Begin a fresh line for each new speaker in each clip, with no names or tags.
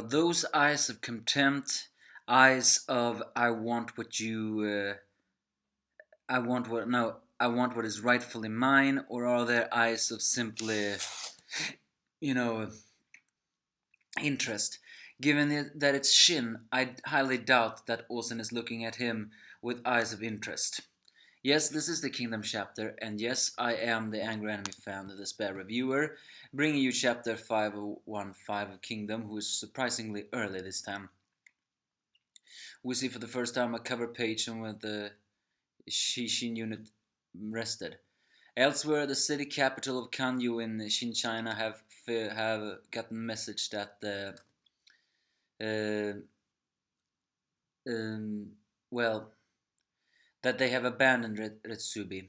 those eyes of contempt, eyes of I want what you, I want what no, I want what is rightfully mine, or are there eyes of simply, you know, interest? Given that it's Shin, I highly doubt that Olsen is looking at him with eyes of interest. Yes, this is the Kingdom chapter, and yes, I am the Angry Anime fan, the Despair Reviewer, bringing you chapter 515 of Kingdom, who is surprisingly early this time. We see for the first time a cover page on where the Shin unit rested. Elsewhere, the city capital of Kanyu in Shin China have gotten message that the uh, um, well that they have abandoned Retsubi.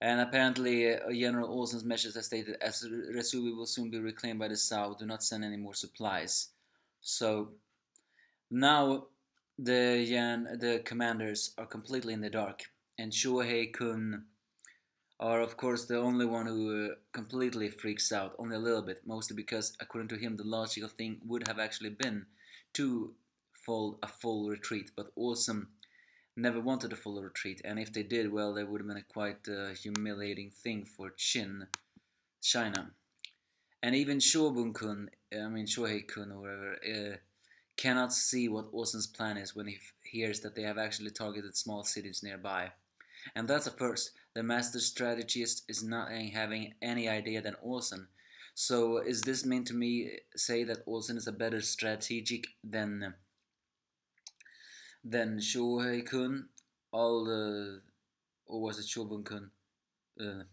And apparently, General Olsen's message has stated, as Retsubi will soon be reclaimed by the Zhao, do not send any more supplies. So now the commanders are completely in the dark, and Shohei-kun are of course the only one who completely freaks out, only a little bit, mostly because according to him the logical thing would have actually been to fold a full retreat, but Olsen never wanted a full retreat, and if they did, well, that would have been a quite humiliating thing for China. And even Shobun-kun, I mean Shohei-kun or whatever, cannot see what Olsen's plan is when he hears that they have actually targeted small cities nearby. And that's a first. The master strategist is not having any idea than Olsen. So is this meant to me say that Olsen is a better strategic than Shohei-kun? Or was it Shobun-kun? Uh,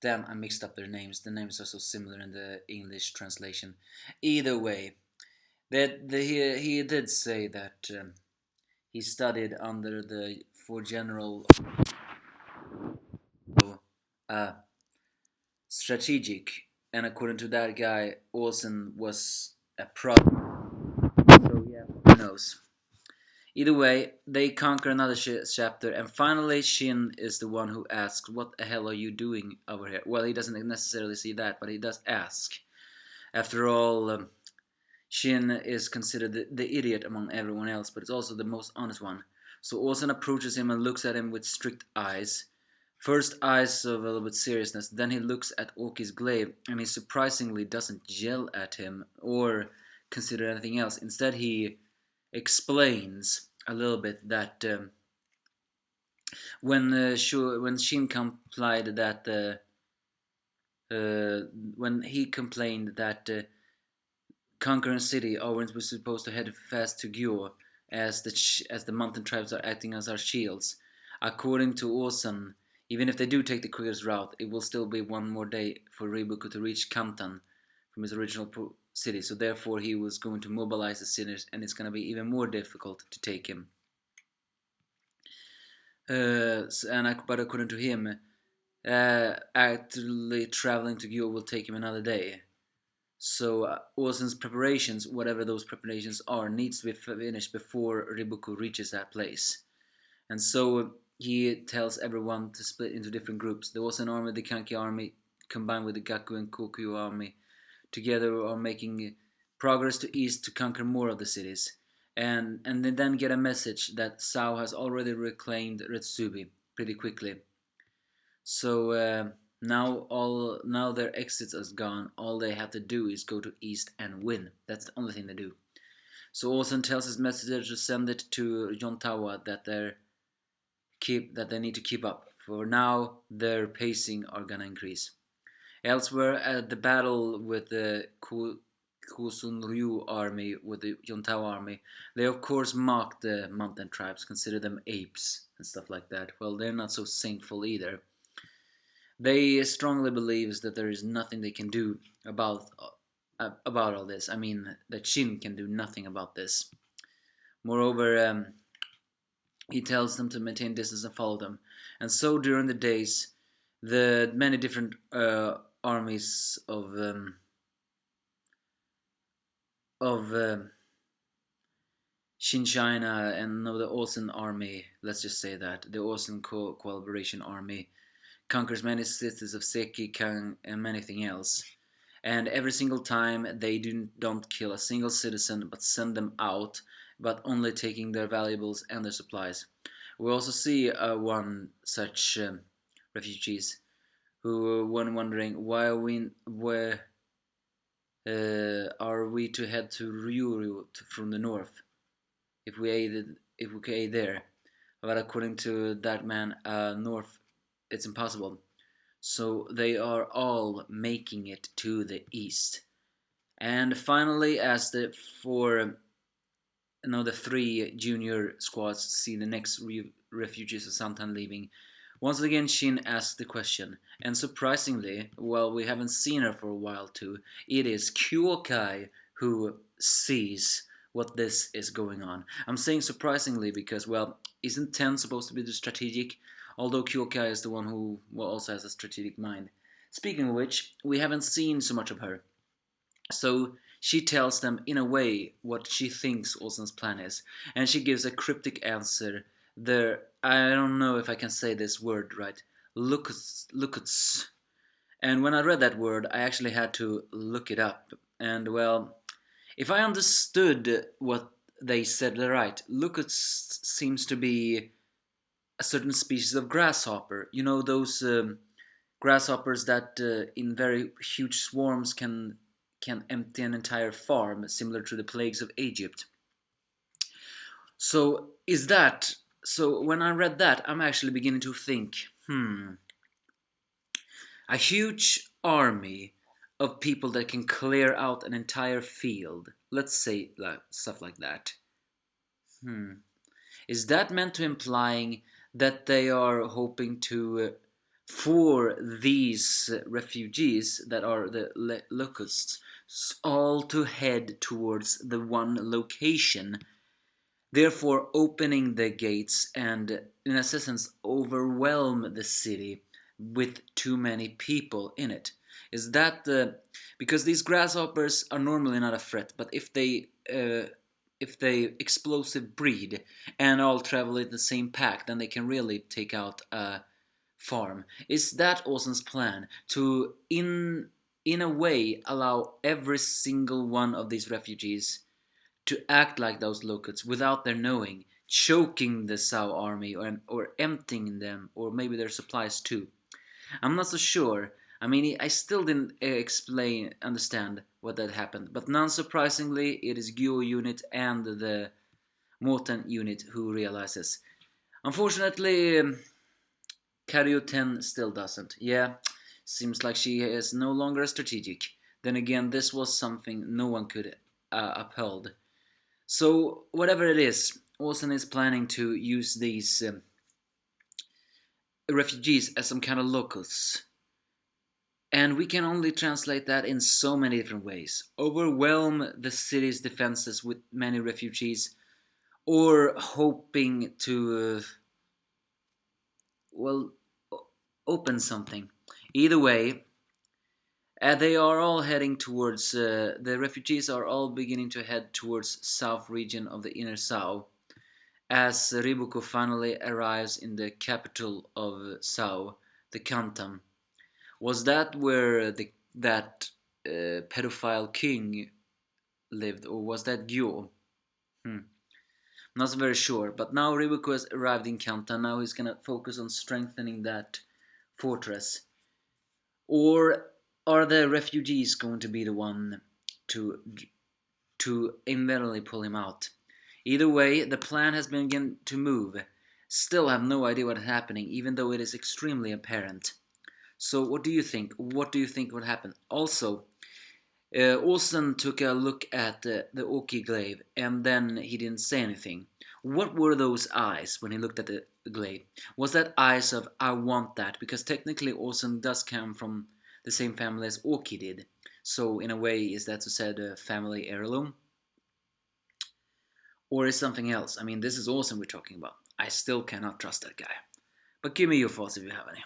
Damn, I mixed up their names. The names are so similar in the English translation. Either way, he did say that he studied under the four general uh, strategic, and according to that guy, Olsen was a pro. So yeah, who knows? Either way, they conquer another chapter, and finally Shin is the one who asks, "What the hell are you doing over here?" Well, he doesn't necessarily see that, but he does ask. After all, Shin is considered the idiot among everyone else, but it's also the most honest one. So Olsen approaches him and looks at him with strict eyes. First eyes of a little bit seriousness, then he looks at Oki's glaive, and he surprisingly doesn't yell at him or consider anything else. Instead, he explains a little bit that when Shin complied that when he complained that conquering city Owens was supposed to head fast to Gyo as the mountain tribes are acting as our shields. According to Olsen, even if they do take the quickest route, it will still be one more day for Ribuku to reach Kantan from his original city, so therefore he was going to mobilize the sinners, and it's going to be even more difficult to take him. But according to him, actually traveling to Gyo will take him another day. So Olsen's preparations, whatever those preparations are, needs to be finished before Ribuku reaches that place. And so he tells everyone to split into different groups. The Olsen army, the Kanki army, combined with the Gaku and Kokyu army, together are making progress to east to conquer more of the cities. And they then get a message that Zhao has already reclaimed Retsubi pretty quickly. So now their exits is gone. All they have to do is go to east and win. That's the only thing they do. So Olsen tells his messenger to send it to Yontawa that they need to keep up. For now, their pacing are gonna increase. Elsewhere, at the battle with the Kusunryu army, with the Yontawa army, they of course mock the mountain tribes, consider them apes and stuff like that. Well, they're not so saintful either. They strongly believe that there is nothing they can do about all this. I mean, that Shin can do nothing about this. Moreover, he tells them to maintain distance and follow them. And so during the days, the many different armies of Shin China and the Olsen army, let's just say that, the Olsen Collaboration Army, conquers many cities of Seki, Kang, and anything else. and every single time they don't kill a single citizen but send them out, but only taking their valuables and their supplies. We also see one such refugees who were wondering where are we to head to Ryuru from the north if we could aid there. But according to that man, north it's impossible. So they are all making it to the east. And finally, as the four, the three junior squads see the next refugees of Santan leaving, once again Shin asks the question. And surprisingly, well, we haven't seen her for a while too. It is Kyokai who sees what this is going on. I'm saying surprisingly because, well, isn't Ten supposed to be the strategic? Although Kyokai is the one who, well, also has a strategic mind. Speaking of which, we haven't seen so much of her. So she tells them in a way what she thinks Olsen's plan is, and she gives a cryptic answer. I don't know if I can say this word right. Locusts. And when I read that word, I actually had to look it up. And well, if I understood what they said right, locusts seems to be a certain species of grasshopper. You know those grasshoppers that in very huge swarms can empty an entire farm, similar to the plagues of Egypt. So is that so? When I read that, I'm actually beginning to think, a huge army of people that can clear out an entire field. Let's say like, stuff like that. Hmm. Is that meant to implying that they are hoping to, for these refugees that are the locusts, all to head towards the one location, therefore opening the gates and, in essence, overwhelm the city with too many people in it? Is that the because these grasshoppers are normally not a threat, but if they explosive breed and all travel in the same pack, then they can really take out a farm. Is that Osen's plan to, in a way, allow every single one of these refugees to act like those locusts without their knowing, choking the Zhao army or emptying them, or maybe their supplies too? I'm not so sure. I mean, I still didn't understand what that happened, but non-surprisingly, it is Gyo unit and the Moten unit who realizes. Unfortunately, Karyo 10 still doesn't. Yeah, seems like she is no longer a strategic. Then again, this was something no one could uphold. So, whatever it is, Olsen is planning to use these refugees as some kind of locals. And we can only translate that in so many different ways. Overwhelm the city's defenses with many refugees, or hoping to, well, open something. Either way, they are all heading towards, the refugees are all beginning to head towards south region of the inner Sao, as Ribuko finally arrives in the capital of Sao, the Kantam. Was that where that pedophile king lived, or was that Gyo? Not so very sure, but now Ribuko has arrived in Kantan. Now he's gonna focus on strengthening that fortress. Or are the refugees going to be the one to immediately pull him out? Either way, the plan has begun to move. Still have no idea what is happening, even though it is extremely apparent. So what do you think? What do you think would happen? Also, Olsen took a look at the Oki glaive, and then he didn't say anything. What were those eyes when he looked at the glaive? Was that eyes of "I want that"? Because technically Olsen does come from the same family as Oki did. So in a way, is that to say the family heirloom? Or is something else? I mean, this is Olsen we're talking about. I still cannot trust that guy. But give me your thoughts if you have any.